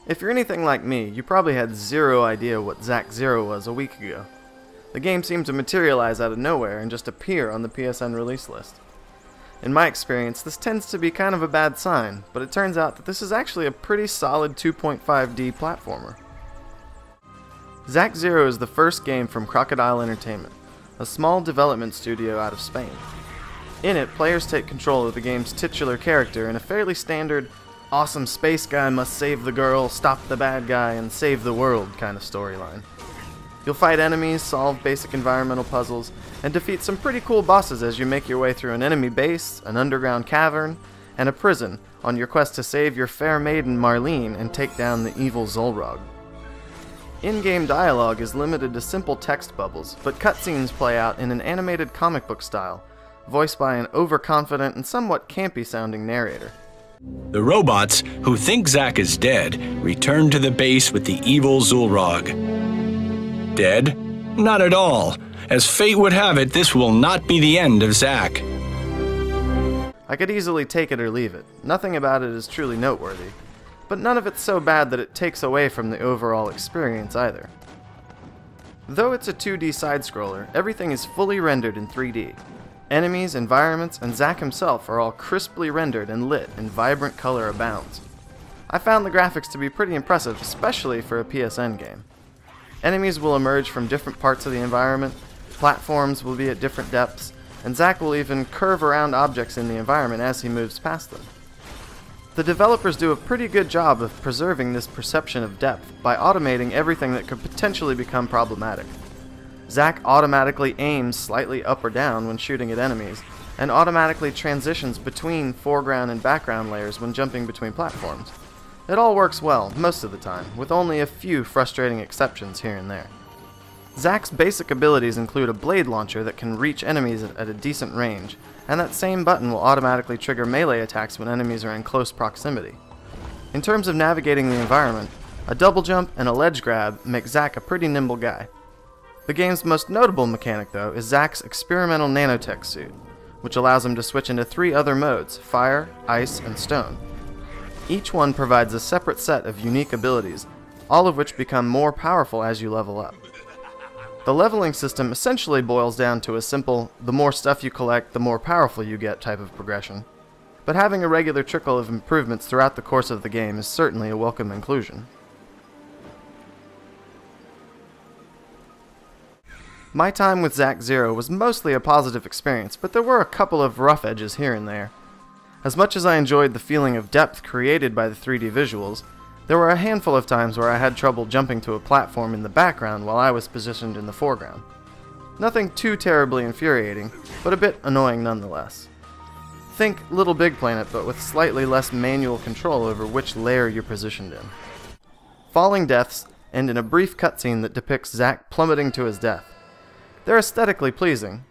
If you're anything like me, you probably had zero idea what Zack Zero was a week ago. The game seemed to materialize out of nowhere and just appear on the PSN release list. In my experience, this tends to be kind of a bad sign, but it turns out that this is actually a pretty solid 2.5D platformer. Zack Zero is the first game from Crocodile Entertainment, a small development studio out of Spain. In it, players take control of the game's titular character in a fairly standard, awesome space guy must save the girl, stop the bad guy, and save the world kind of storyline. You'll fight enemies, solve basic environmental puzzles, and defeat some pretty cool bosses as you make your way through an enemy base, an underground cavern, and a prison on your quest to save your fair maiden Marlene and take down the evil Zulrog. In-game dialogue is limited to simple text bubbles, but cutscenes play out in an animated comic book style, voiced by an overconfident and somewhat campy-sounding narrator. The robots, who think Zack is dead, return to the base with the evil Zulrog. Dead? Not at all. As fate would have it, this will not be the end of Zack. I could easily take it or leave it. Nothing about it is truly noteworthy, but none of it's so bad that it takes away from the overall experience either. Though it's a 2D side-scroller, everything is fully rendered in 3D. Enemies, environments, and Zack himself are all crisply rendered and lit and vibrant color abounds. I found the graphics to be pretty impressive, especially for a PSN game. Enemies will emerge from different parts of the environment, platforms will be at different depths, and Zack will even curve around objects in the environment as he moves past them. The developers do a pretty good job of preserving this perception of depth by automating everything that could potentially become problematic. Zack automatically aims slightly up or down when shooting at enemies, and automatically transitions between foreground and background layers when jumping between platforms. It all works well, most of the time, with only a few frustrating exceptions here and there. Zack's basic abilities include a blade launcher that can reach enemies at a decent range, and that same button will automatically trigger melee attacks when enemies are in close proximity. In terms of navigating the environment, a double jump and a ledge grab make Zack a pretty nimble guy. The game's most notable mechanic, though, is Zack's experimental nanotech suit, which allows him to switch into 3 other modes: fire, ice, and stone. Each one provides a separate set of unique abilities, all of which become more powerful as you level up. The leveling system essentially boils down to a simple, the more stuff you collect, the more powerful you get type of progression, but having a regular trickle of improvements throughout the course of the game is certainly a welcome inclusion. My time with Zack Zero was mostly a positive experience, but there were a couple of rough edges here and there. As much as I enjoyed the feeling of depth created by the 3D visuals, there were a handful of times where I had trouble jumping to a platform in the background while I was positioned in the foreground. Nothing too terribly infuriating, but a bit annoying nonetheless. Think Little Big Planet, but with slightly less manual control over which layer you're positioned in. Falling deaths end in a brief cutscene that depicts Zack plummeting to his death. They're aesthetically pleasing,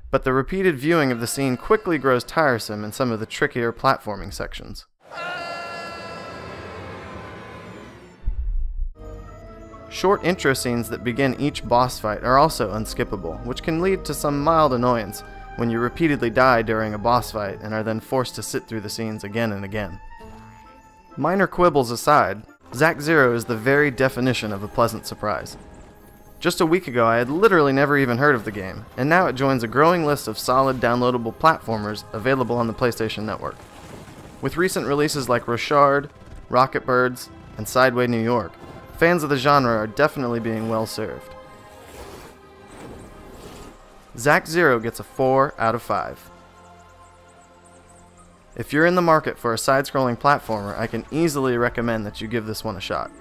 but the repeated viewing of the scene quickly grows tiresome in some of the trickier platforming sections. Short intro scenes that begin each boss fight are also unskippable, which can lead to some mild annoyance when you repeatedly die during a boss fight and are then forced to sit through the scenes again and again. Minor quibbles aside, Zack Zero is the very definition of a pleasant surprise. Just a week ago I had literally never even heard of the game, and now it joins a growing list of solid downloadable platformers available on the PlayStation Network. With recent releases like Rochard, Rocket Birds, and Sideway New York, fans of the genre are definitely being well served. Zack Zero gets a 4 out of 5. If you're in the market for a side-scrolling platformer, I can easily recommend that you give this one a shot.